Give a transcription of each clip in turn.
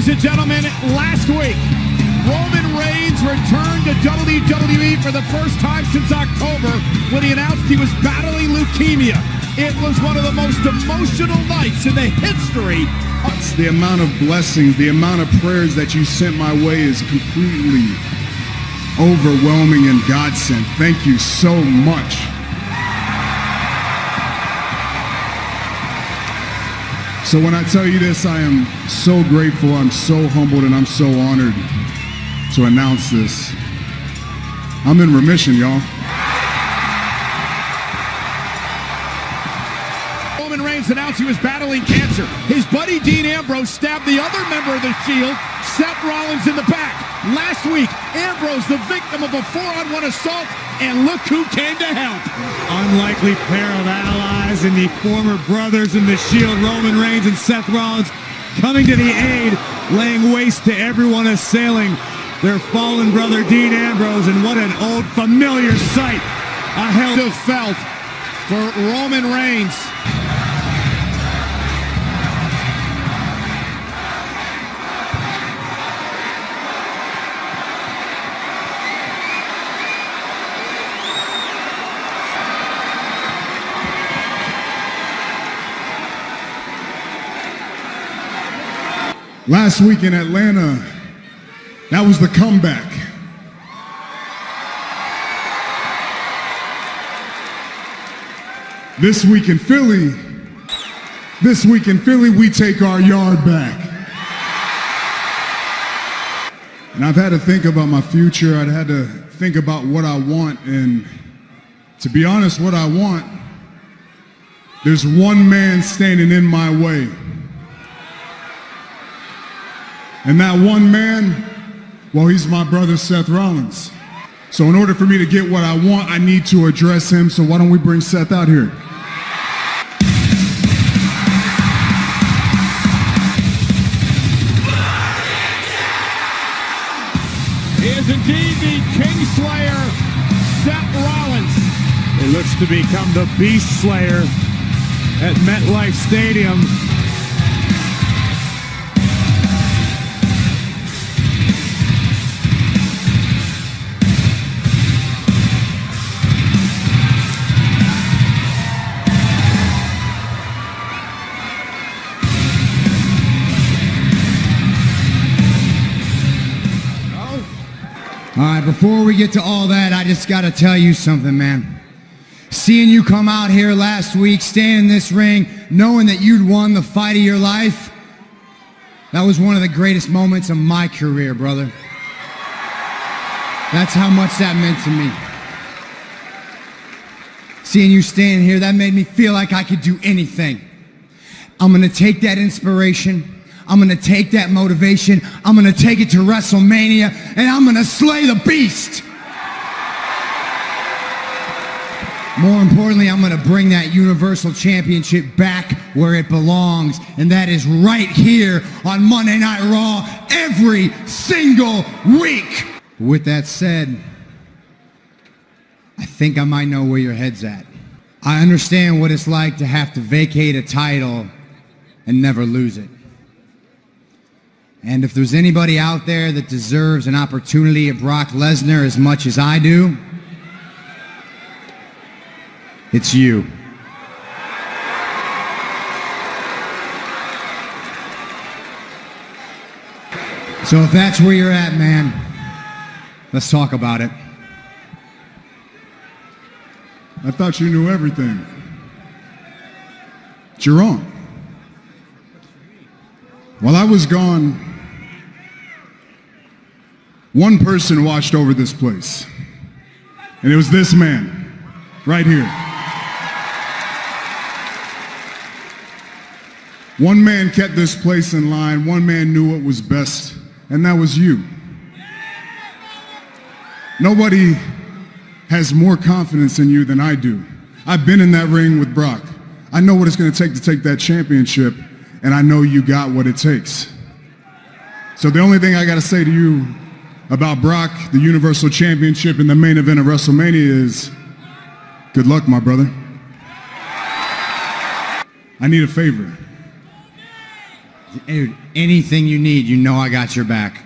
Ladies and gentlemen, last week, Roman Reigns returned to WWE for the first time since October when he announced he was battling leukemia. It was one of the most emotional nights in the history. It's the amount of blessings, the amount of prayers that you sent my way is completely overwhelming and God-sent. Thank you so much. So when I tell you this, I am so grateful, I'm so humbled, and I'm so honored to announce this. I'm in remission, y'all. Roman Reigns announced he was battling cancer. His buddy Dean Ambrose stabbed the other member of the Shield, Seth Rollins, in the back. Last week, Ambrose, the victim of a 4-on-1 assault, and look who came to help. Unlikely pair of allies in the former brothers in the Shield, Roman Reigns and Seth Rollins, coming to the aid, laying waste to everyone assailing their fallen brother Dean Ambrose, and what an old familiar sight. A hell to felt for Roman Reigns. Last week in Atlanta, that was the comeback. This week in Philly, we take our yard back. And I've had to think about my future. I've had to think about what I want. And to be honest, what I want, there's one man standing in my way. And that one man, well, he's my brother, Seth Rollins. So in order for me to get what I want, I need to address him. So why don't we bring Seth out here? He is indeed the Kingslayer, Seth Rollins. It looks to become the Beast Slayer at MetLife Stadium. All right, before we get to all that, I just got to tell you something, man. Seeing you come out here last week, stand in this ring, knowing that you'd won the fight of your life, that was one of the greatest moments of my career, brother. That's how much that meant to me. Seeing you stand here, that made me feel like I could do anything. I'm going to take that inspiration, I'm going to take that motivation, I'm going to take it to WrestleMania, and I'm going to slay the beast. More importantly, I'm going to bring that Universal Championship back where it belongs, and that is right here on Monday Night Raw every single week. With that said, I think I might know where your head's at. I understand what it's like to have to vacate a title and never lose it. And if there's anybody out there that deserves an opportunity at Brock Lesnar as much as I do, it's you. So if that's where you're at, man, let's talk about it. I thought you knew everything. But you're wrong. While I was gone, one person watched over this place. And it was this man, right here. One man kept this place in line. One man knew what was best, and that was you. Nobody has more confidence in you than I do. I've been in that ring with Brock. I know what it's going to take that championship, and I know you got what it takes. So the only thing I got to say to you about Brock, the Universal Championship, and the main event of WrestleMania is, good luck, my brother. I need a favor. Dude, anything you need, you know I got your back.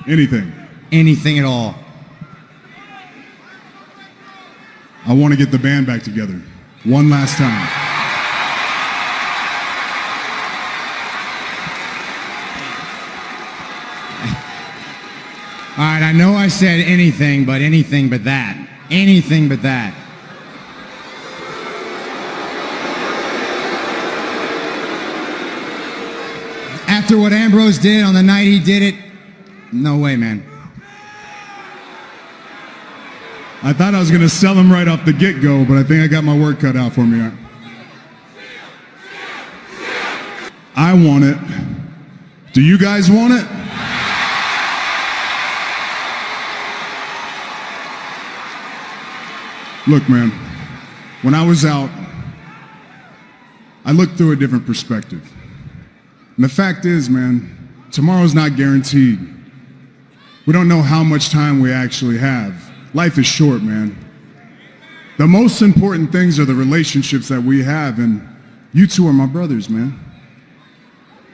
Anything. Anything at all. I want to get the band back together. One last time. All right, I know I said anything but that. Anything but that. After what Ambrose did on the night he did it, no way, man. I thought I was going to sell him right off the get-go, but I think I got my work cut out for me. I want it. Do you guys want it? Look, man, when I was out, I looked through a different perspective. And the fact is, man, tomorrow's not guaranteed. We don't know how much time we actually have. Life is short, man. The most important things are the relationships that we have, and you two are my brothers, man.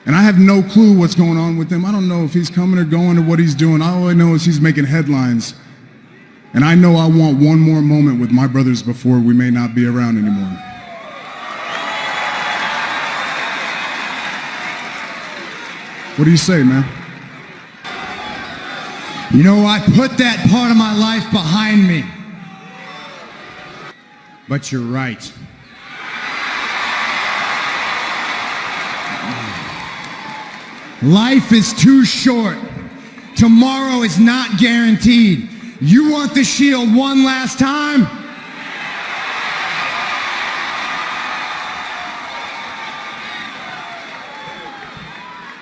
And I have no clue what's going on with him. I don't know if he's coming or going or what he's doing. All I know is he's making headlines. And I know I want one more moment with my brothers before we may not be around anymore. What do you say, man? You know, I put that part of my life behind me. But you're right. Life is too short. Tomorrow is not guaranteed. You want the Shield one last time?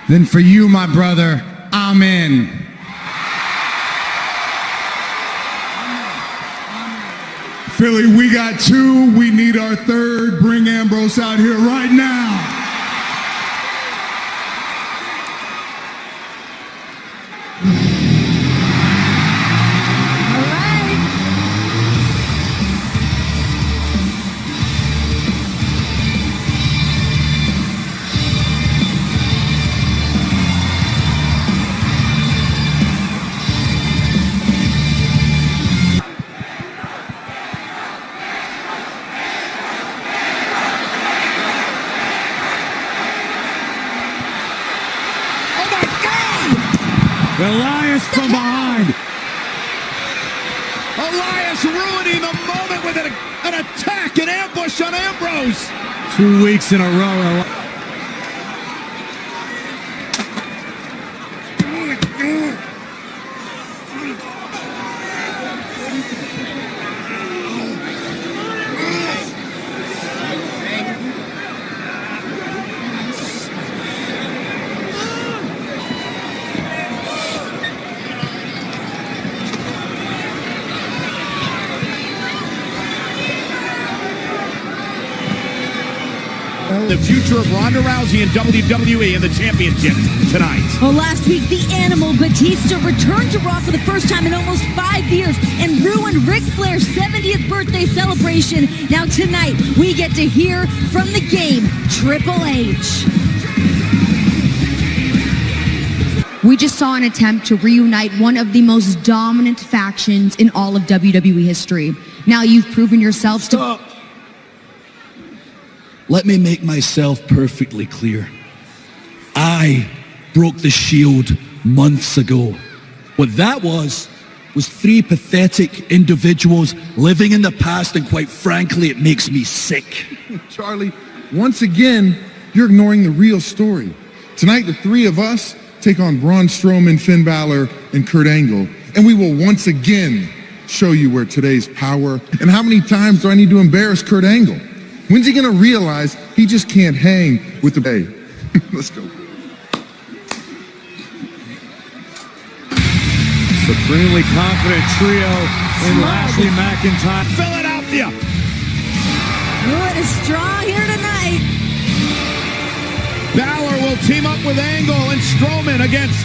Then for you, my brother, I'm in. Philly, we got two. We need our third. Bring Ambrose out here right now. Elias from behind. Elias ruining the moment with an attack, an ambush on Ambrose. 2 weeks in a row. The future of Ronda Rousey in WWE and the championship tonight. Well, last week, the Animal Batista returned to Raw for the first time in almost 5 years and ruined Ric Flair's 70th birthday celebration. Now tonight, we get to hear from the game, Triple H. We just saw an attempt to reunite one of the most dominant factions in all of WWE history. Now you've proven yourselves to... Stop. Let me make myself perfectly clear. I broke the Shield months ago. What that was three pathetic individuals living in the past, and quite frankly, it makes me sick. Charlie, once again, you're ignoring the real story. Tonight, the three of us take on Braun Strowman, Finn Balor, and Kurt Angle, and we will once again show you where today's power, and how many times do I need to embarrass Kurt Angle? When's he gonna realize he just can't hang with the bay? Let's go. Supremely confident trio in Lashley McIntyre. Philadelphia. It is strong here tonight. Balor will team up with Angle and Strowman against